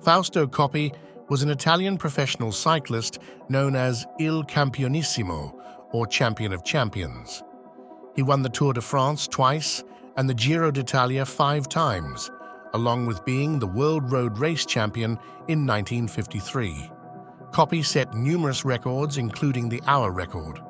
Fausto Coppi was an Italian professional cyclist known as Il Campionissimo, or Champion of Champions. He won the Tour de France twice and the Giro d'Italia 5 times, along with being the World Road Race Champion in 1953. Coppi set numerous records, including the hour record.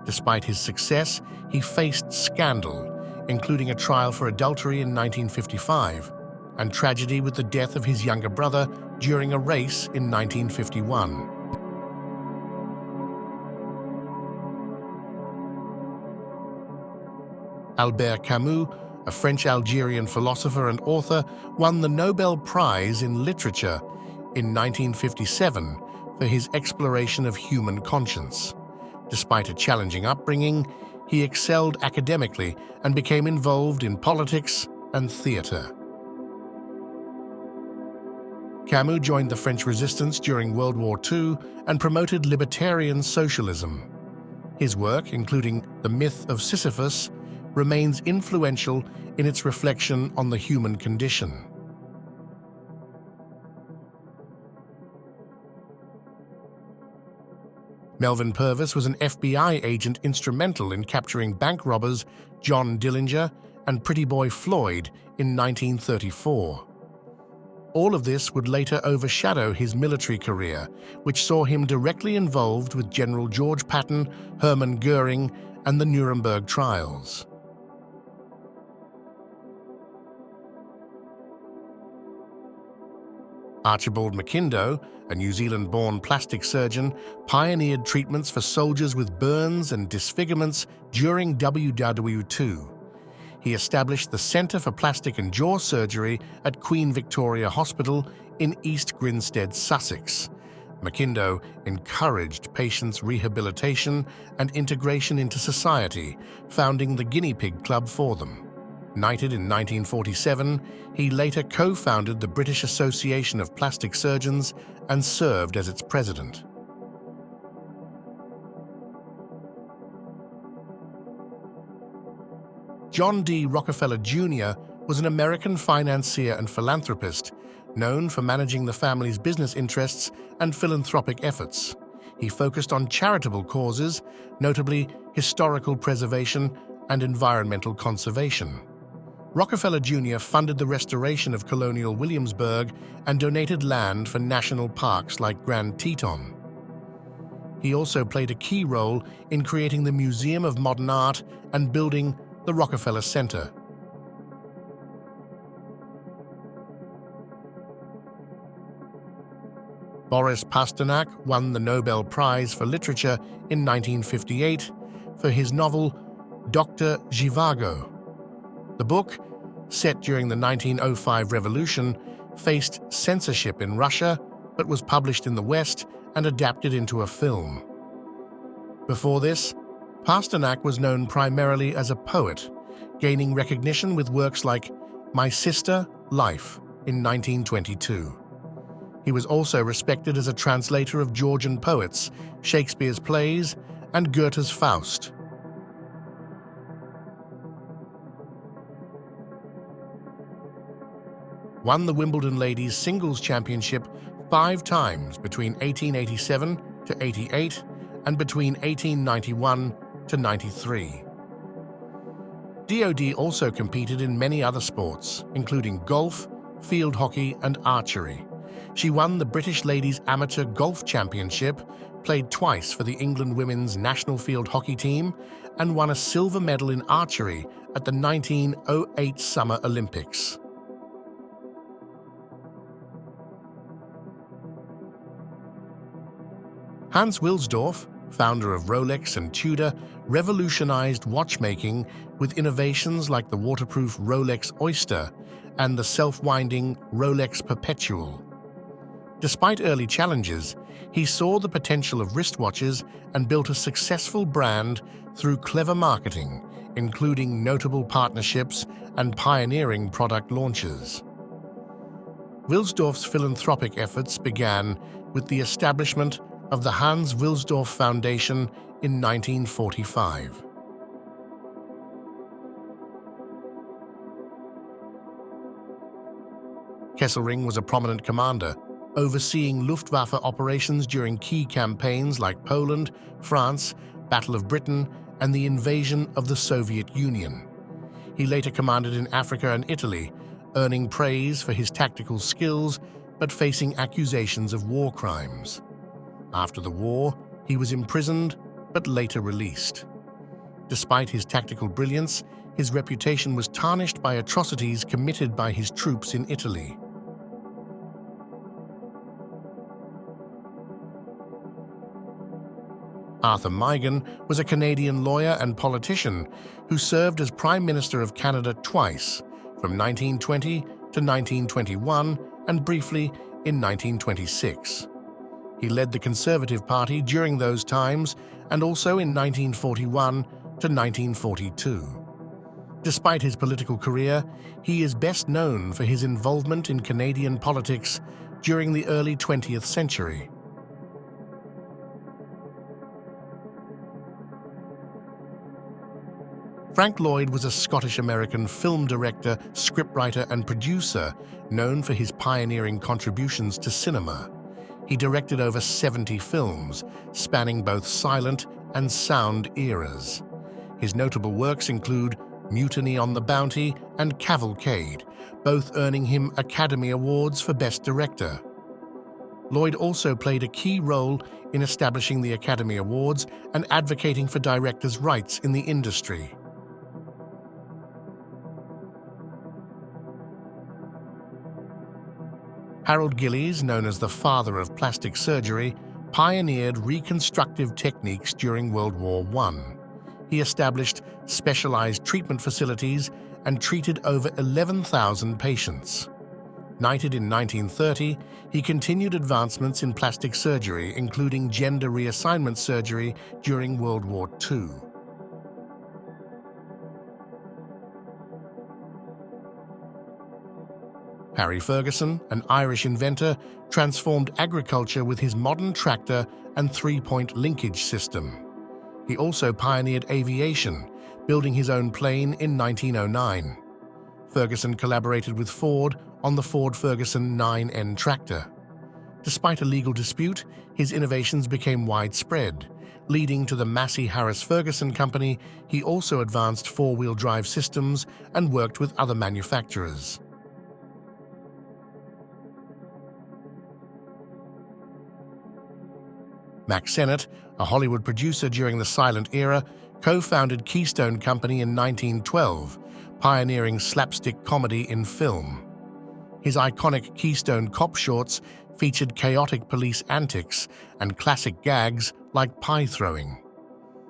Despite his success, he faced scandal, including a trial for adultery in 1955, and tragedy with the death of his younger brother during a race in 1951. Albert Camus, a French-Algerian philosopher and author, won the Nobel Prize in Literature in 1957 for his exploration of human conscience. Despite a challenging upbringing, he excelled academically and became involved in politics and theater. Camus joined the French Resistance during World War II and promoted libertarian socialism. His work, including The Myth of Sisyphus, remains influential in its reflection on the human condition. Melvin Purvis was an FBI agent instrumental in capturing bank robbers John Dillinger and Pretty Boy Floyd in 1934. All of this would later overshadow his military career, which saw him directly involved with General George Patton, Hermann Goering, and the Nuremberg trials. Archibald Mackindo, a New Zealand-born plastic surgeon, pioneered treatments for soldiers with burns and disfigurements during WW II. He established the Centre for Plastic and Jaw Surgery at Queen Victoria Hospital in East Grinstead, Sussex. Mackindo encouraged patients' rehabilitation and integration into society, founding the Guinea Pig Club for them. Knighted in 1947, he later co-founded the British Association of Plastic Surgeons and served as its president. John D. Rockefeller Jr. was an American financier and philanthropist, known for managing the family's business interests and philanthropic efforts. He focused on charitable causes, notably historical preservation and environmental conservation. Rockefeller Jr. funded the restoration of colonial Williamsburg and donated land for national parks like Grand Teton. He also played a key role in creating the Museum of Modern Art and building the Rockefeller Center. Boris Pasternak won the Nobel Prize for Literature in 1958 for his novel Dr. Zhivago. The book, set during the 1905 revolution, faced censorship in Russia but was published in the West and adapted into a film. Before this, Pasternak was known primarily as a poet, gaining recognition with works like My Sister, Life in 1922. He was also respected as a translator of Georgian poets, Shakespeare's plays, and Goethe's Faust. Won the Wimbledon Ladies Singles Championship 5 times between 1887 to 88 and between 1891 to 93. DoD also competed in many other sports, including golf, field hockey, and archery. She won the British Ladies Amateur Golf Championship, played twice for the England women's national field hockey team, and won a silver medal in archery at the 1908 Summer Olympics. Hans Wilsdorf, founder of Rolex and Tudor, revolutionized watchmaking with innovations like the waterproof Rolex Oyster and the self-winding Rolex Perpetual. Despite early challenges, he saw the potential of wristwatches and built a successful brand through clever marketing, including notable partnerships and pioneering product launches. Wilsdorf's philanthropic efforts began with the establishment of the Hans Wilsdorf Foundation in 1945. Kesselring was a prominent commander, overseeing Luftwaffe operations during key campaigns like Poland, France, Battle of Britain, and the invasion of the Soviet Union. He later commanded in Africa and Italy, earning praise for his tactical skills but facing accusations of war crimes. After the war, he was imprisoned but later released. Despite his tactical brilliance, his reputation was tarnished by atrocities committed by his troops in Italy. Arthur Meighen was a Canadian lawyer and politician who served as Prime Minister of Canada twice, from 1920 to 1921 and briefly in 1926. He led the Conservative Party during those times and also in 1941 to 1942. Despite his political career, he is best known for his involvement in Canadian politics during the early 20th century. Frank Lloyd was a Scottish-American film director, scriptwriter, and producer known for his pioneering contributions to cinema. He directed over 70 films, spanning both silent and sound eras. His notable works include Mutiny on the Bounty and Cavalcade, both earning him Academy Awards for Best Director. Lloyd also played a key role in establishing the Academy Awards and advocating for directors' rights in the industry. Harold Gillies, known as the father of plastic surgery, pioneered reconstructive techniques during World War I. He established specialized treatment facilities and treated over 11,000 patients. Knighted in 1930, he continued advancements in plastic surgery, including gender reassignment surgery during World War II. Harry Ferguson, an Irish inventor, transformed agriculture with his modern tractor and three-point linkage system. He also pioneered aviation, building his own plane in 1909. Ferguson collaborated with Ford on the Ford Ferguson 9N tractor. Despite a legal dispute, his innovations became widespread. Leading to the Massey Harris Ferguson Company, he also advanced four-wheel drive systems and worked with other manufacturers. Mack Sennett, a Hollywood producer during the silent era, co-founded Keystone Company in 1912, pioneering slapstick comedy in film. His iconic Keystone cop shorts featured chaotic police antics and classic gags like pie throwing.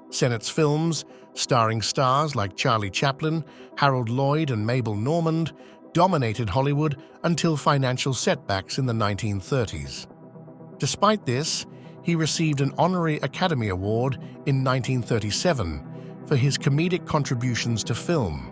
Sennett's films, starring stars like Charlie Chaplin, Harold Lloyd, and Mabel Normand, dominated Hollywood until financial setbacks in the 1930s. Despite this, he received an honorary Academy Award in 1937 for his comedic contributions to film.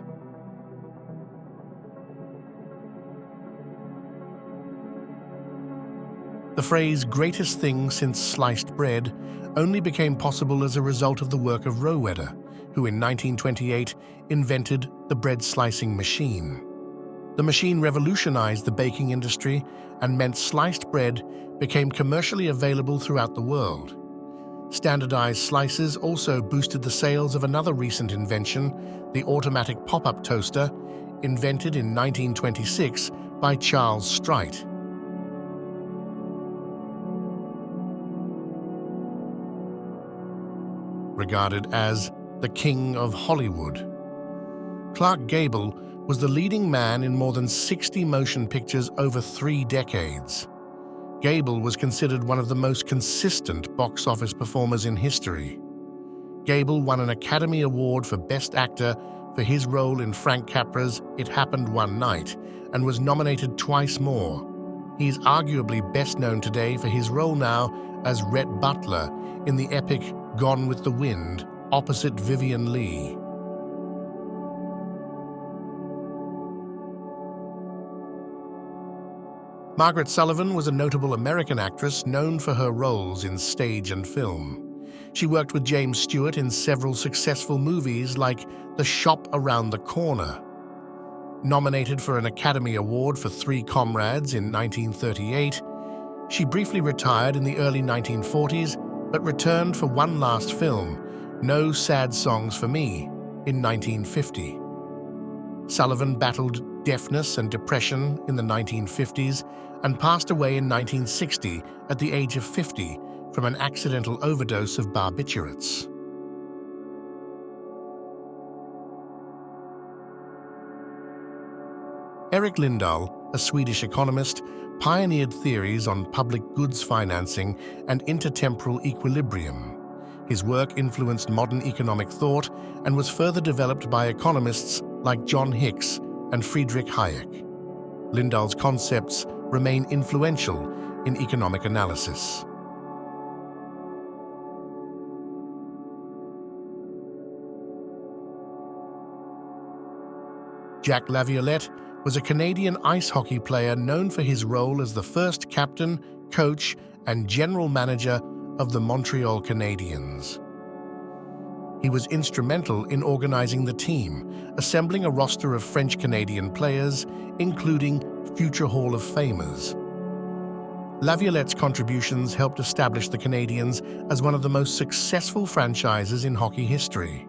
The phrase "greatest thing since sliced bread" only became possible as a result of the work of Rohleder, who in 1928 invented the bread-slicing machine. The machine revolutionized the baking industry and meant sliced bread became commercially available throughout the world. Standardized slices also boosted the sales of another recent invention, the automatic pop-up toaster, invented in 1926 by Charles Strite. Regarded as the King of Hollywood, Clark Gable was the leading man in more than 60 motion pictures over 3 decades. Gable was considered one of the most consistent box office performers in history. Gable won an Academy Award for Best Actor for his role in Frank Capra's It Happened One Night and was nominated twice more. He is arguably best known today for his role now as Rhett Butler in the epic Gone with the Wind opposite Vivien Leigh. Margaret Sullivan was a notable American actress known for her roles in stage and film. She worked with James Stewart in several successful movies like The Shop Around the Corner. Nominated for an Academy Award for Three Comrades in 1938, She briefly retired in the early 1940s, but returned for one last film, No Sad Songs for Me, in 1950. Sullivan battled deafness and depression in the 1950s and passed away in 1960 at the age of 50 from an accidental overdose of barbiturates. Erik Lindahl, a Swedish economist, pioneered theories on public goods financing and intertemporal equilibrium. His work influenced modern economic thought and was further developed by economists like John Hicks and Friedrich Hayek. Lindahl's concepts remain influential in economic analysis. Jacques Laviolette was a Canadian ice hockey player known for his role as the first captain, coach, and general manager of the Montreal Canadiens. He was instrumental in organizing the team, assembling a roster of French-Canadian players, including future Hall of Famers. Laviolette's contributions helped establish the Canadiens as one of the most successful franchises in hockey history.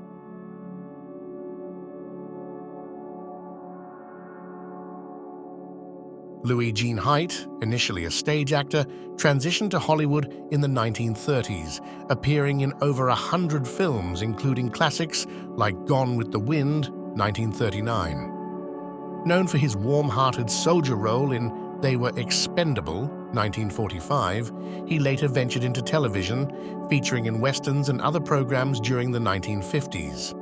Louis Jean Height, initially a stage actor, transitioned to Hollywood in the 1930s, appearing in over 100 films, including classics like Gone with the Wind, 1939. Known for his warm-hearted soldier role in They Were Expendable, 1945, he later ventured into television, featuring in westerns and other programs during the 1950s.